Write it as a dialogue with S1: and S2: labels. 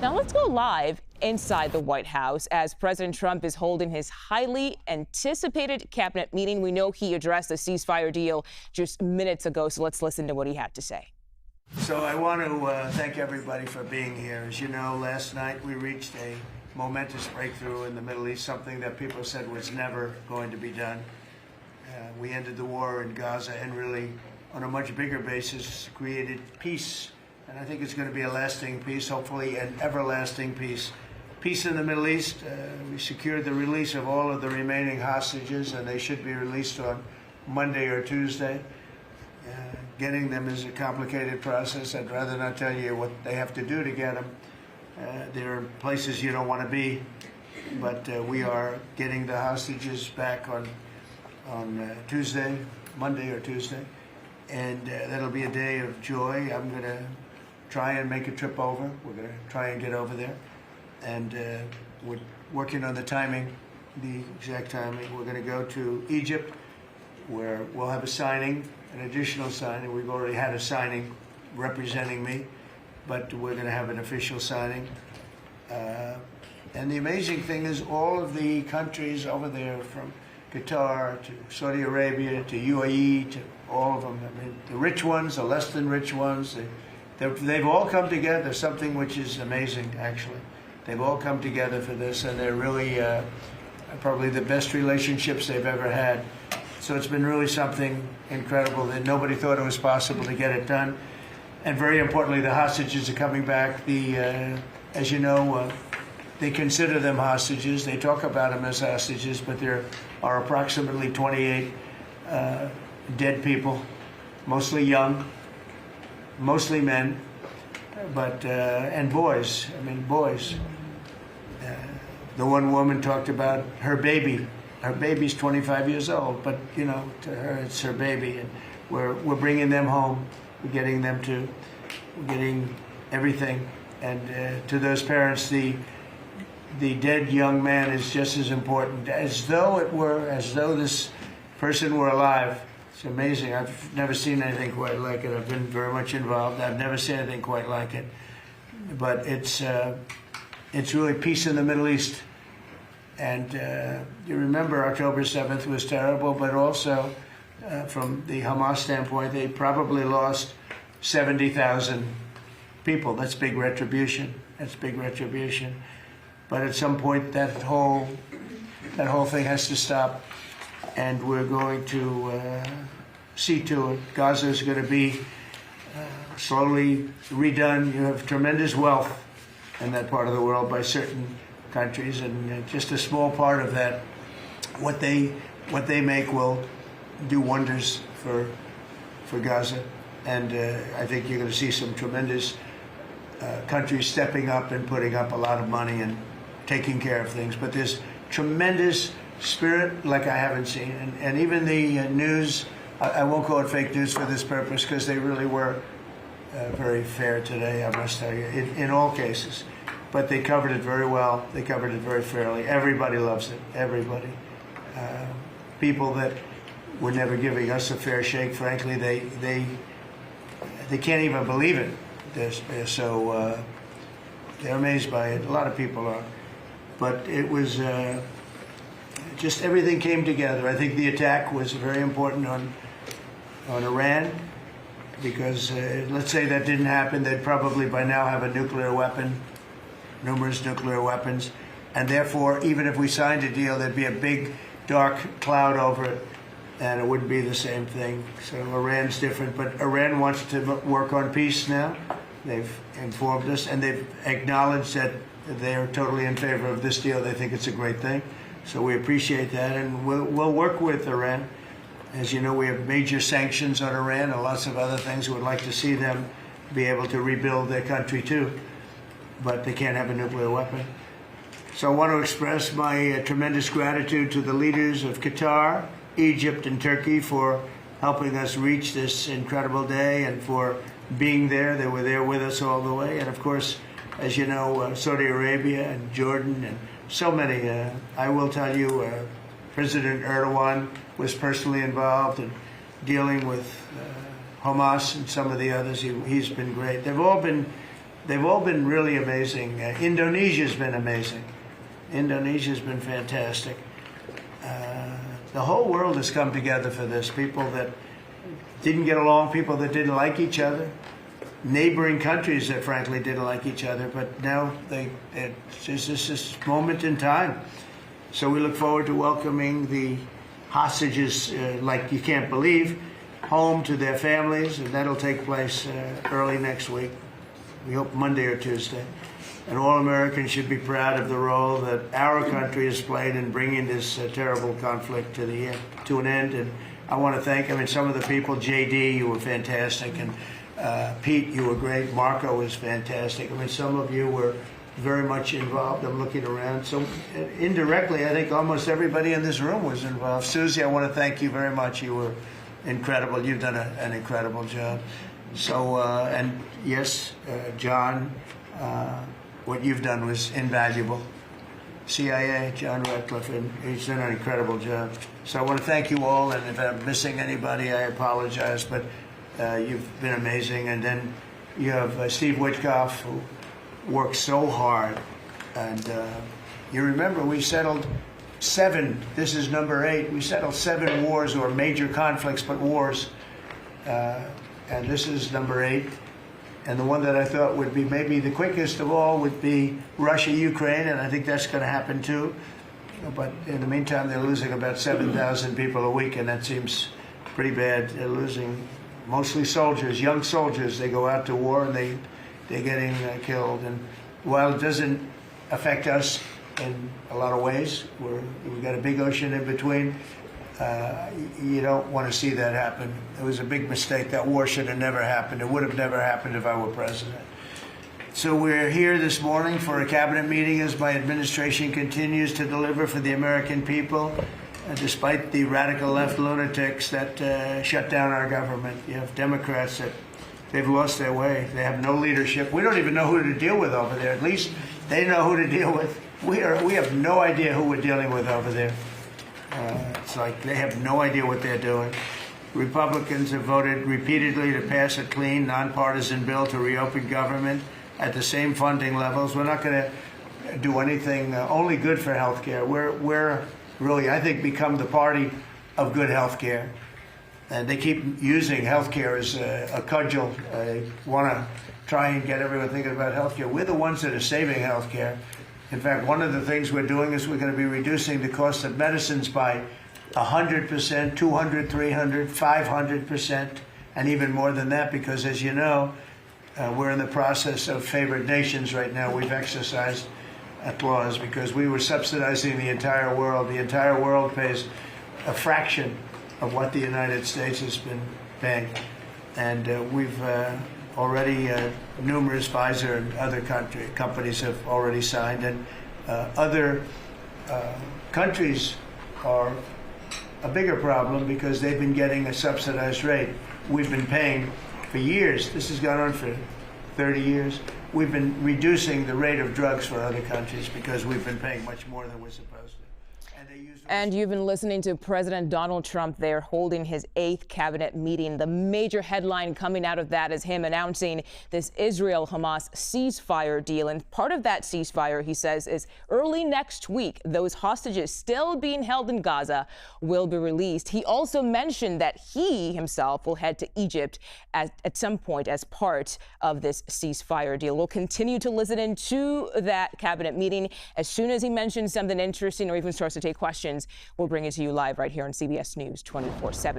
S1: Now let's go live inside the White House as President Trump is holding his highly anticipated cabinet meeting. We know he addressed the ceasefire deal just minutes ago, so let's listen to what he had to say.
S2: So I want to thank everybody for being here. As you know, last night we reached a momentous breakthrough in the Middle East, something that people said was never going to be done. We ended the war in Gaza and really, on a much bigger basis, created peace. And I think it's going to be a lasting peace, hopefully an everlasting peace. Peace in the Middle East. We secured the release of all of the remaining hostages, and they should be released on Monday or Tuesday. Getting them is a complicated process. I'd rather not tell you what they have to do to get them. There are places you don't want to be, but we are getting the hostages back on Tuesday, Monday or Tuesday, and that'll be a day of joy. I'm going to try and make a trip over. We're going to try and get over there, and we're working on the timing, the exact timing. We're going to go to Egypt, where we'll have a signing, an additional signing. We've already had a signing representing me, but we're going to have an official signing. And the amazing thing is all of the countries over there, from Qatar to Saudi Arabia to UAE to all of them, I mean, the rich ones, the less than rich ones, they've all come together, something which is amazing, actually. They've all come together for this, and they're really probably the best relationships they've ever had. So it's been really something incredible that nobody thought it was possible to get it done. And very importantly, the hostages are coming back. As you know, they consider them hostages. They talk about them as hostages, but there are approximately 28 dead people, mostly young, mostly men, but and boys. I mean, boys. The one woman talked about her baby. Her baby's 25 years old, but you know, to her it's her baby, and we're bringing them home. We're getting everything, and to those parents, the dead young man is just as important, as though this person were alive. It's amazing. I've never seen anything quite like it. I've been very much involved. I've never seen anything quite like it. But it's really peace in the Middle East. And you remember October 7th was terrible, but also from the Hamas standpoint, they probably lost 70,000 people. That's big retribution. That's big retribution. But at some point, that whole thing has to stop, and we're going to see to it. Gaza is going to be slowly redone. You have tremendous wealth in that part of the world by certain countries, and just a small part of that, what they make will do wonders for Gaza. And I think you're going to see some tremendous countries stepping up and putting up a lot of money and taking care of things. But there's tremendous spirit like I haven't seen. And even the news, I won't call it fake news for this purpose, because they really were very fair today, I must tell you, in all cases. But they covered it very well. They covered it very fairly. Everybody loves it. Everybody. People that were never giving us a fair shake, frankly, they can't even believe it. They're so they're amazed by it. A lot of people are. But it was just everything came together. I think the attack was very important on Iran, because let's say that didn't happen, they'd probably by now have a nuclear weapon, numerous nuclear weapons, and therefore, even if we signed a deal, there'd be a big dark cloud over it, and it wouldn't be the same thing. So Iran's different, but Iran wants to work on peace now. They've informed us, and they've acknowledged that they're totally in favor of this deal. They think it's a great thing. So we appreciate that, and we'll work with Iran. As you know, we have major sanctions on Iran and lots of other things. We would like to see them be able to rebuild their country too, but they can't have a nuclear weapon. So I want to express my tremendous gratitude to the leaders of Qatar, Egypt, and Turkey for helping us reach this incredible day and for being there. They were there with us all the way. And of course, as you know, Saudi Arabia and Jordan and so many. I will tell you, President Erdogan was personally involved in dealing with Hamas and some of the others. He's been great. They've all been they've all been really amazing. Indonesia's been amazing. Indonesia's been fantastic. The whole world has come together for this. People that didn't get along, people that didn't like each other, neighboring countries that frankly didn't like each other, but now it's just this moment in time. So we look forward to welcoming the hostages, like you can't believe, home to their families, and that'll take place early next week. We hope Monday or Tuesday. And all Americans should be proud of the role that our country has played in bringing this terrible conflict to an end. And I want to thank, some of the people, JD, you were fantastic, and Pete, you were great. Marco was fantastic. Some of you were very much involved. I'm looking around. So indirectly, I think almost everybody in this room was involved. Susie, I want to thank you very much. You were incredible. You've done an incredible job. So, and yes, John, what you've done was invaluable. CIA, John Ratcliffe, and he's done an incredible job. So I want to thank you all, and if I'm missing anybody, I apologize, but you've been amazing. And then you have Steve Witkoff, who worked so hard. And you remember we settled 7, this is number 8, we settled 7 wars, or major conflicts, but wars. And this is number 8. And the one that I thought would be maybe the quickest of all would be Russia-Ukraine, and I think that's going to happen too. But in the meantime, they're losing about 7,000 people a week, and that seems pretty bad. They're losing mostly soldiers, young soldiers. They go out to war, and they're getting killed. And while it doesn't affect us in a lot of ways, we've got a big ocean in between, you don't want to see that happen. It was a big mistake. That war should have never happened. It would have never happened if I were president. So we're here this morning for a cabinet meeting as my administration continues to deliver for the American people, despite the radical left lunatics that shut down our government. You have Democrats that they've lost their way. They have no leadership. We don't even know who to deal with over there. At least they know who to deal with. We have no idea who we're dealing with over there. It's like they have no idea what they're doing. Republicans have voted repeatedly to pass a clean, nonpartisan bill to reopen government at the same funding levels. We're not going to do anything only good for health care. We're really, I think, become the party of good health care. And they keep using health care as a cudgel. They want to try and get everyone thinking about health care. We're the ones that are saving health care. In fact, one of the things we're doing is we're going to be reducing the cost of medicines by 100%, 200, 300, 500%, and even more than that, because as you know, we're in the process of favored nations right now. We've exercised a clause because we were subsidizing the entire world. The entire world pays a fraction of what the United States has been paying. And we've already, numerous Pfizer and other companies have already signed, and other countries are a bigger problem because they've been getting a subsidized rate. We've been paying for years. This has gone on for 30 years. We've been reducing the rate of drugs for other countries because we've been paying much more than we're supposed to.
S1: And you've been listening to President Donald Trump there holding his 8th cabinet meeting. The major headline coming out of that is him announcing this Israel-Hamas ceasefire deal. And part of that ceasefire, he says, is early next week, those hostages still being held in Gaza will be released. He also mentioned that he himself will head to Egypt at some point as part of this ceasefire deal. We'll continue to listen into that cabinet meeting. As soon as he mentions something interesting or even starts to take questions, we'll bring it to you live right here on CBS News 24/7.